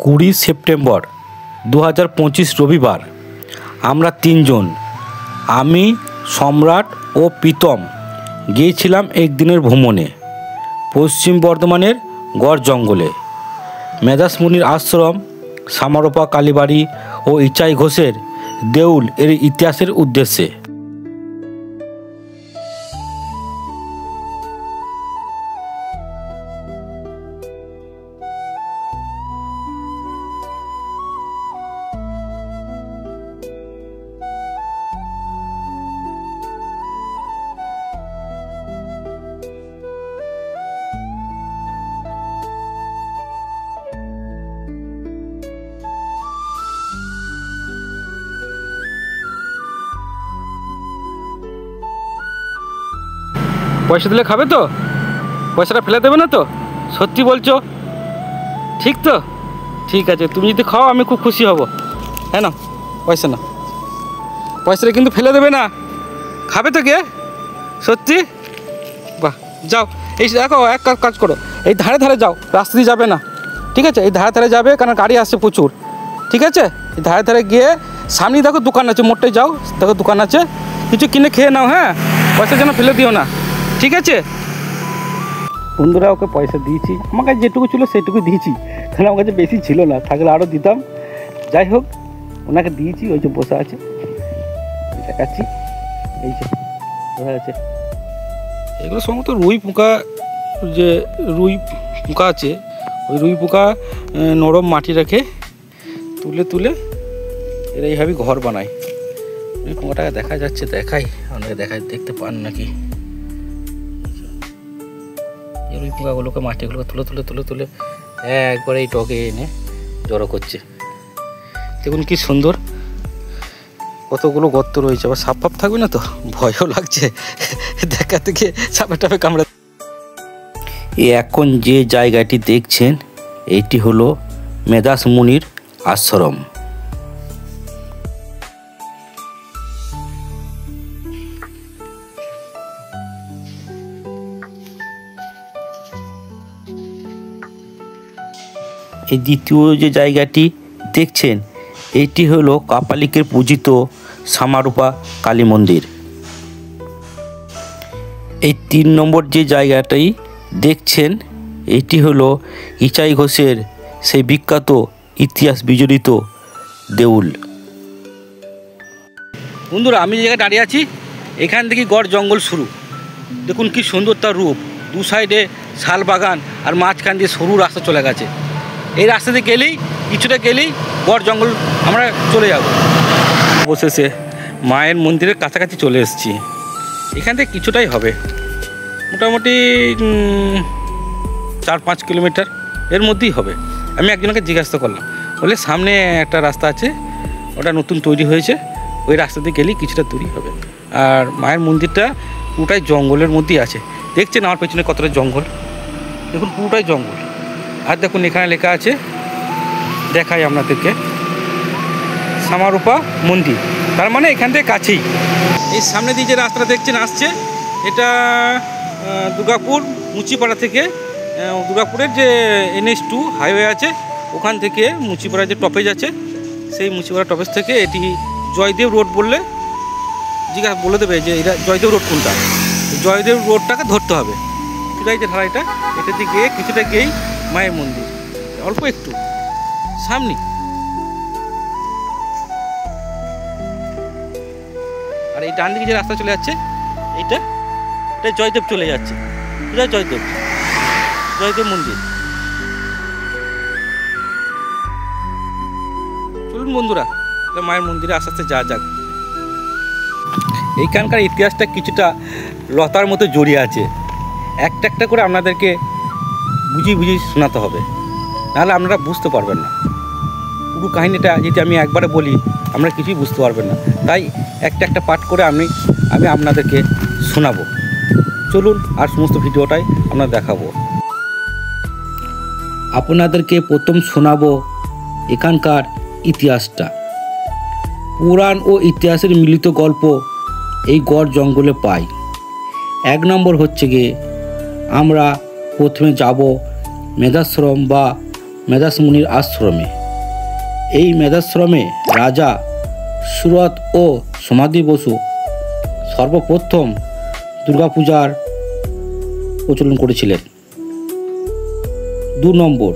20 September 2025 রবিবার আমরা তিনজন, আমি, সম্রাট ও প্রীতম গিয়েছিলাম একদিনের ভ্রমণে পশ্চিম বর্ধমানের গড় জঙ্গলে। মেধাস মুনির আশ্রম, সামারোপা কালীবাড়ি ও ইচাই ঘোষের দেউল এর ইতিহাসের উদ্দেশ্যে। পয়সা দিলে খাবে তো? পয়সাটা ফেলে দেবে না তো? সত্যি বলছো? ঠিক তো? ঠিক আছে, তুমি যদি খাও আমি খুব খুশি হব। হ্যাঁ না, পয়সা না, পয়সাটা কিন্তু ফেলে দেবে না। খাবে তো কে? সত্যি? বাহ, যাও। এই দেখো, এক কাজ করো, এই ধারে ধারে যাও, রাস্তা দিয়ে যাবে না, ঠিক আছে? এই ধারে ধারে যাবে, কারণ গাড়ি আসছে প্রচুর, ঠিক আছে? এই ধারে ধারে গিয়ে সামনে দেখো দোকান আছে, মোড়টায় যাও, দেখো দোকান আছে, কিছু কিনে খেয়ে নাও। হ্যাঁ, পয়সা যেন ফেলে দিও না, ঠিক আছে? বন্ধুরা, ওকে পয়সা দিয়েছি, আমার কাছে যেটুকু ছিল সেটুকু দিয়েছি, কারণ আমার কাছে বেশি ছিল না, থাকলে আরও দিতাম। যাই হোক, ওনাকে দিয়েছি, ওই যে বসে আছে, দেখাচ্ছি, এই যে বসে আছে। এগুলো সম্ভবত রুই পোকা, যে রুই পোকা আছে, ওই রুই পোকা নরম মাটি রেখে তুলে তুলে এরা এইভাবে ঘর বানায়। রুই পোকাটাকে দেখা যাচ্ছে, দেখাই আপনাকে, দেখাই, দেখতে পান নাকি? এই রুই পোকাগুলোকে মাটিগুলোকে তুলে তুলে তুলে তুলে একবারে এই টকে এনে জড়ো করছে। দেখুন কি সুন্দর, কতগুলো গর্ত রয়েছে, আবার সাপ ফাপ থাকবে না তো? ভয়ও লাগছে দেখা থেকে, সাপে টাপে কামড়ে। এখন যে জায়গাটি দেখছেন, এইটি হলো মেধাস মুনির আশ্রম। এই দ্বিতীয় যে জায়গাটি দেখছেন, এইটি হলো কাপালিকের পূজিত সামারোপা কালী মন্দির। এই 3 নম্বর যে জায়গাটাই দেখছেন, এটি হলো ইচাই ঘোষের সেই বিখ্যাত ইতিহাস বিজড়িত দেউল। বন্ধুরা, আমি যে জায়গায় দাঁড়িয়ে আছি, এখান থেকে গড় জঙ্গল শুরু। দেখুন কি সুন্দর তার রূপ, দু সাইডে শাল বাগান, আর মাঝখান দিয়ে সরু রাস্তা চলে গেছে। এই রাস্তা দিয়ে গেলেই, কিছুটা গেলেই গড় জঙ্গল আমরা চলে যাব। অবশেষে মায়ের মন্দিরের কাছাকাছি চলে এসেছি। এখান থেকে কিছুটাই হবে, মোটামুটি 4-5 কিলোমিটার এর মধ্যেই হবে। আমি একজনকে জিজ্ঞাসা করলাম, বলে সামনে একটা রাস্তা আছে, ওটা নতুন তৈরি হয়েছে, ওই রাস্তা দিয়ে গেলেই কিছুটা দূরই হবে। আর মায়ের মন্দিরটা পুরোটাই জঙ্গলের মধ্যেই আছে। দেখছেন আমার পেছনে কতটা জঙ্গল, দেখুন পুরোটাই জঙ্গল। আর দেখুন এখানে লেখা আছে, দেখাই আপনাদেরকে, সামারোপা মন্দির, তার মানে এখান থেকে কাছেই। এই সামনে দিয়ে যে রাস্তাটা দেখছেন আসছে, এটা দুর্গাপুর মুচিপাড়া থেকে, দুর্গাপুরের যে NH2 হাইওয়ে আছে, ওখান থেকে মুচিপাড়া যে টপেজ আছে, সেই মুচিপাড়া টপেজ থেকে এটি জয়দেব রোড বললে জিজ্ঞাসা বলে দেবে যে এটা জয়দেব রোড কোনটা। জয়দেব রোডটাকে ধরতে হবে, চুড়াই যে ঢালাইটা, এটা দিয়ে গিয়ে কিছুটা গিয়েই মায়ের মন্দির, অল্প একটু সামনে। আর এই ডান দিকে যে রাস্তা চলে যাচ্ছে, এটা জয়দেব চলে যাচ্ছে, জয়দেব মন্দির। চলুন বন্ধুরা, মায়ের মন্দিরে আস্তে আস্তে যা যাক। এইখানকার ইতিহাসটা কিছুটা লতার মতো জড়িয়ে আছে, একটা একটা করে আপনাদেরকে বুঝিয়ে শোনাতে হবে, নাহলে আপনারা বুঝতে পারবেন না। পুরো কাহিনিটা যদি আমি একবারে বলি, আমরা কিছুই বুঝতে পারবেন না। তাই একটা একটা পাঠ করে আমি আপনাদেরকে শোনাবো। চলুন, আর সমস্ত ভিডিওটাই আমরা দেখাবো। আপনাদেরকে প্রথম শোনাবো এখানকার ইতিহাসটা। পুরাণ ও ইতিহাসের মিলিত গল্প এই গড় জঙ্গলে পাই। 1 নম্বর হচ্ছে গিয়ে আমরা প্রথমে যাব মেধাশ্রম বা মেধাস মুনির আশ্রমে। এই মেধাশ্রমে রাজা সুরত ও সমাধি বসু সর্বপ্রথম দুর্গাপূজার প্রচলন করেছিলেন। 2 নম্বর,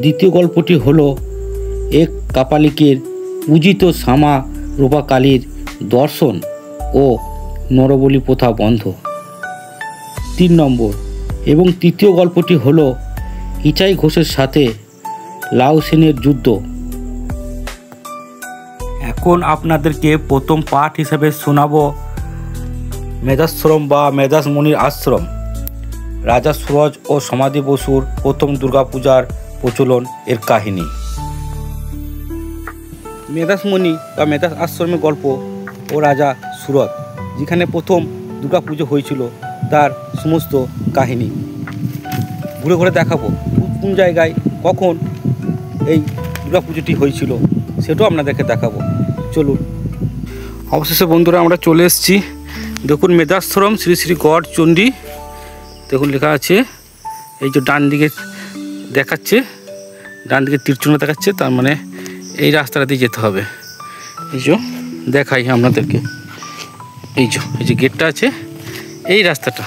দ্বিতীয় গল্পটি হলো এক কাপালিকের পূজিত শ্যামা রূপা কালীর দর্শন ও নরবলি প্রথা বন্ধ। 3 নম্বর এবং তৃতীয় গল্পটি হলো ইচাই ঘোষের সাথে লাউ সেনের যুদ্ধ। এখন আপনাদেরকে প্রথম পাঠ হিসেবে শোনাবো মেধাশ্রম বা মেধাস মুনির আশ্রম, রাজা সুরজ ও সমাধি বসুর প্রথম দুর্গাপূজার প্রচলন এর কাহিনী। মেধাস মুনি বা মেধাস আশ্রমের গল্প ও রাজা সুরত যেখানে প্রথম দুর্গাপুজো হয়েছিল তার সমস্ত কাহিনী ঘুরে ঘুরে দেখাবো। কোন জায়গায় কখন এই দুর্গাপুজোটি হয়েছিল সেটাও আপনাদেরকে দেখাবো। চলুন। অবশেষে বন্ধুরা আমরা চলে এসেছি। দেখুন মেধাশ্রম শ্রী শ্রী গড় চণ্ডী, দেখুন লেখা আছে। এই যে ডান দিকে দেখাচ্ছে, ডান দিকে তীরচিহ্ন দেখাচ্ছে, তার মানে এই রাস্তাটা দিয়ে যেতে হবে। এই যে দেখাই আপনাদেরকে, এই যে গেটটা আছে, এই রাস্তাটা,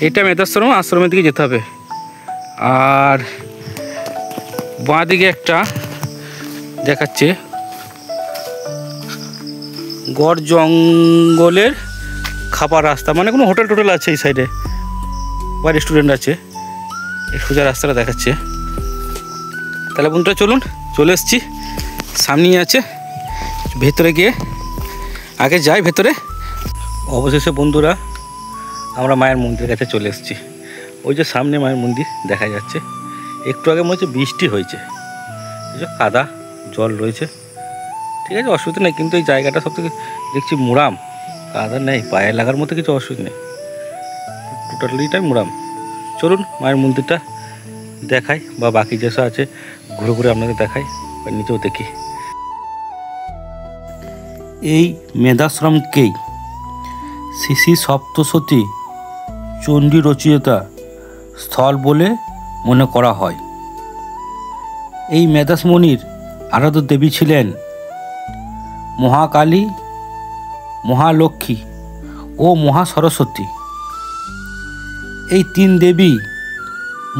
এটা মেধাশ্রম আশ্রমের দিকে যেতে হবে। আর বাঁ দিকে একটা দেখাচ্ছে গড় জঙ্গলের খাবার রাস্তা, মানে কোনো হোটেল টোটেল আছে এই সাইডে বা রেস্টুরেন্ট আছে, এই সোজা রাস্তাটা দেখাচ্ছে। তাহলে বন্ধুরা চলুন, চলে এসেছি, সামনেই আছে, ভেতরে গিয়ে আগে যাই ভেতরে। অবশেষে বন্ধুরা আমরা মায়ের মন্দিরের কাছে চলে এসেছি। ওই যে সামনে মায়ের মন্দির দেখা যাচ্ছে। একটু আগে মনে হচ্ছে বৃষ্টি হয়েছে, এই যে কাদা জল রয়েছে, ঠিক আছে, অসুবিধা নেই। কিন্তু এই জায়গাটা সব থেকে দেখছি মুরাম, কাদা নেই, পায়ে লাগার মতো কিছু অসুবিধা নেই, টোটালিটাই মুরাম। চলুন মায়ের মন্দিরটা দেখাই, বা বাকি যেসব আছে ঘুরে ঘুরে আপনাদের দেখাই, বা নিচেও দেখি। এই মেধাশ্রমকেই শ্রী শ্রী সপ্তশতী চণ্ডী রচয়িতা স্থল বলে মনে করা হয়। এই মেধাস মুনির আরাধ্য দেবী ছিলেন মহাকালী, মহালক্ষ্মী ও মহাসরস্বতী। এই 3 দেবী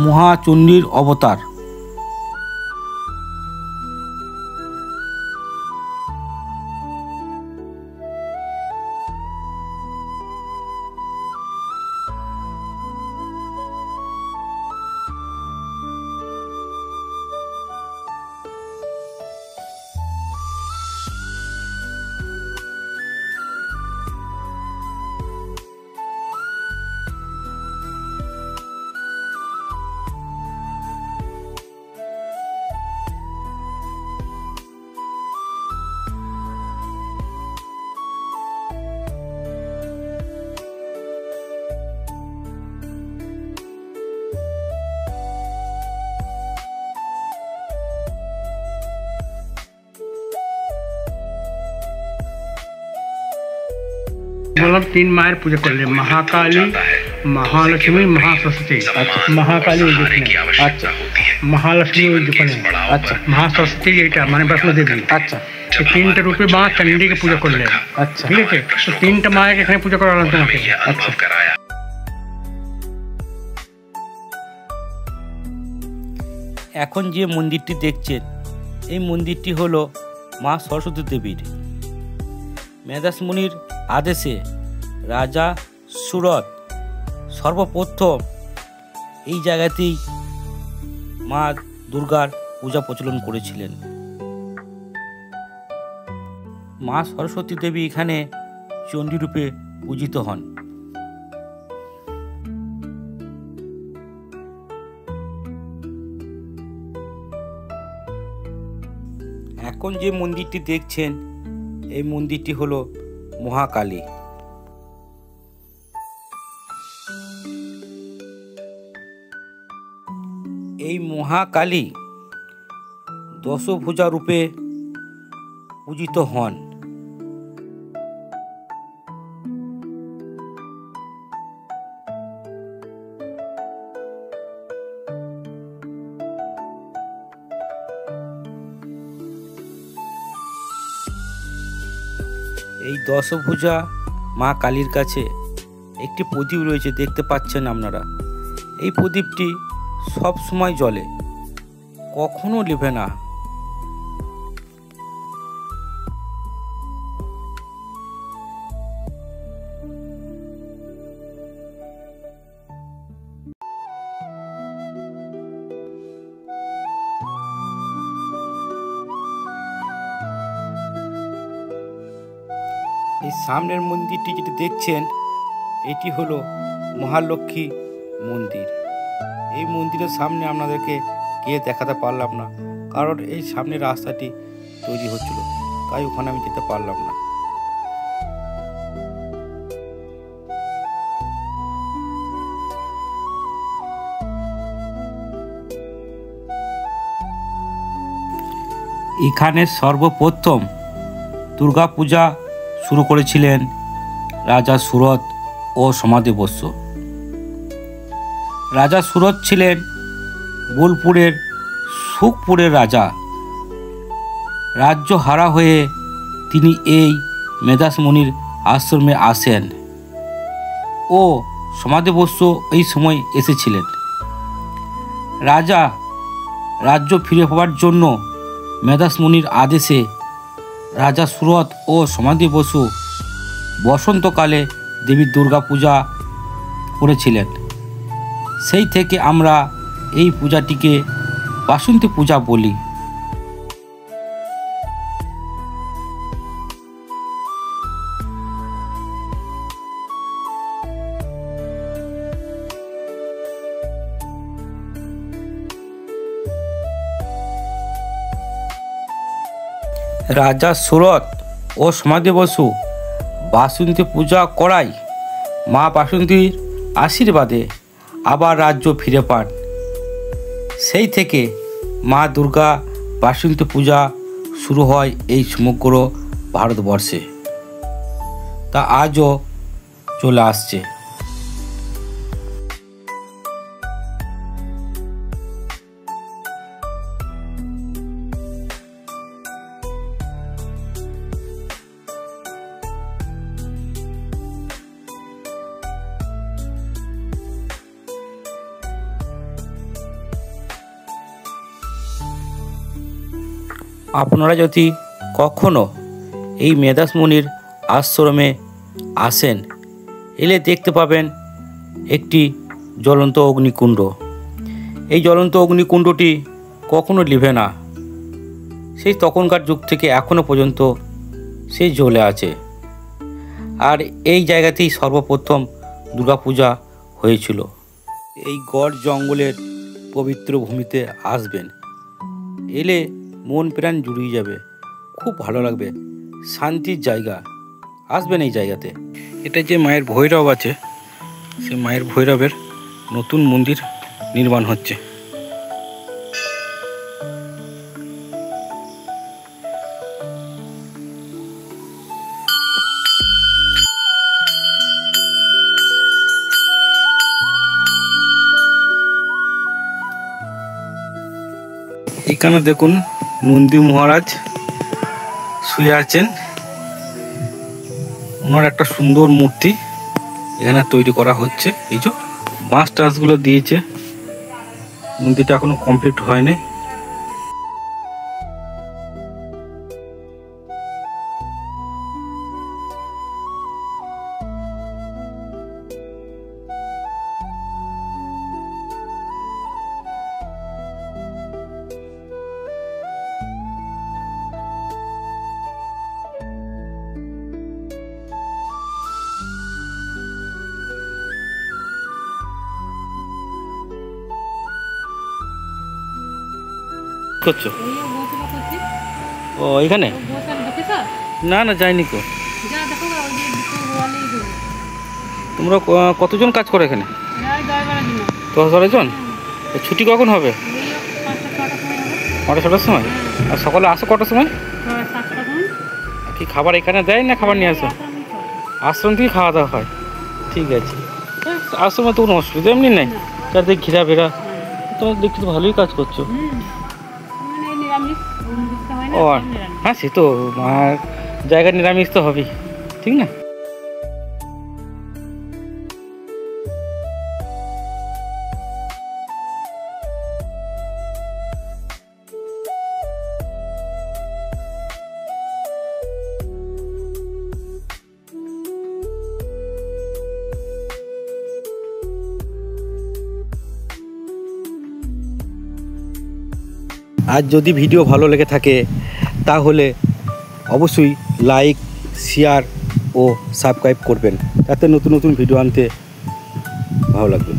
মহাচণ্ডীর অবতার। मतलब 3 मायर पूजा कर ले, महाकाली, महालक्ष्मी, महासरस्वती। अच्छा। महाकाली अच्छा, महालक्ष्मी अच्छा, महासरस्वती ये माने वैष्णो देवी। अच्छा, 3টা रूपे माँ चंडी के पूजा कर ले। अच्छा, ठीक है, तो 3টা माँ के पूजा करा তোমাকে। अच्छा, এখন যে মন্দিরটি দেখছেন এই মন্দিরটি হলো মা সরস্বতী দেবীর। মেধাস মুনির আদেশে রাজা সুরত সর্বপ্রথম এই জায়গাতেই মা দুর্গার পূজা প্রচলন করেছিলেন। মা সরস্বতী দেবী এখানে চণ্ডী রূপে পূজিত হন। এখন যে মন্দিরটি দেখছেন এই মন্দিরটি হলো মহাকালী। এই মহাকালী দশভুজা রূপে পূজিত হন। এই দশভুজা মা কালীর কাছে একটি প্রদীপ রয়েছে, দেখতে পাচ্ছেন আপনারা। এই প্রদীপটি সব সময় জ্বলে, কখনো নিভে না। এই সামনের মন্দিরটি যেটি দেখছেন, এটি হলো মহালক্ষ্মী মন্দির। এই মন্দিরের সামনে আপনাদেরকে গিয়ে দেখাতে পারলাম না, কারণ এই সামনের রাস্তাটি তৈরি হচ্ছিল, তাই ওখানে আমি যেতে পারলাম না। এখানে সর্বপ্রথম দুর্গাপূজা শুরু করেছিলেন রাজা সুরত ও সমাধিবস্য। রাজা সুরত ছিলেন বোলপুরের সুখপুরের রাজা। রাজ্য হারা হয়ে তিনি এই মেধাসমণির আশ্রমে আসেন ও সমাধিবস্য এই সময় এসেছিলেন। রাজা রাজ্য ফিরে পাওয়ার জন্য মেধাসমণির আদেশে রাজা সুরত ও সমাধিবস্য বসন্তকালে দেবী দুর্গা পূজা করেছিলেন। সেই থেকে আমরা এই পূজাটিকে বাসন্তী পূজা বলি। রাজা সুরত ও সমাধিবস্য বাসন্তী পূজা করায় মা বাসন্তীর আশীর্বাদে আবার রাজ্য ফিরে পান। সেই থেকে মা দুর্গা বাসন্তী পূজা শুরু হয় এই সমগ্র ভারতবর্ষে, তা আজও চলে আসছে। আপনারা যদি কখনো এই মেধাসমণির আশ্রমে আসেন, এলে দেখতে পাবেন একটি জ্বলন্ত অগ্নিকুণ্ড। এই জ্বলন্ত অগ্নিকুণ্ডটি কখনো নিভে না, সেই তখনকার যুগ থেকে এখনও পর্যন্ত সেই জ্বলে আছে। আর এই জায়গাতেই সর্বপ্রথম দুর্গাপূজা হয়েছিল। এই গড় জঙ্গলের পবিত্র ভূমিতে আসবেন, এলে মন প্রাণ জুড়িয়ে যাবে, খুব ভালো লাগবে, শান্তির জায়গা। আসবেন এই জায়গাতে। এটা যে মায়ের ভৈরব আছে, সে মায়ের ভৈরবের নতুন মন্দির নির্মাণ হচ্ছে। এখানে দেখুন নন্দী মহারাজ শুয়ে আছেন। ওনার একটা সুন্দর মূর্তি এখানে তৈরি করা হচ্ছে। এই যে বাঁশ টাসগুলো দিয়েছে, মন্দিরটা এখনো কমপ্লিট হয়নি। করছো? ও এখানে? না না যাইনি তো। তোমরা কতজন কাজ করো এখানে? 10-12 জন। ছুটি কখন হবে? 5টা-6টার সময়। আর সকালে আসো কটার সময়? কি খাবার এখানে দেয় না খাবার নিয়ে আসো? আশ্রম থেকে খাওয়া দাওয়া হয়। ঠিক আছে, আশ্রমে তো কোনো অসুবিধা এমনি নেই, চারদিকে ঘেরা ফেরা। তোমার দেখতে তো ভালোই কাজ করছো। ও হ্যাঁ, সে তো জায়গা নিরামিষ তো হবেই। ঠিক না? আর যদি ভিডিও ভালো লেগে থাকে তাহলে অবশ্যই লাইক, শেয়ার ও সাবস্ক্রাইব করবেন, তাতে নতুন নতুন ভিডিও আনতে ভালো লাগবে।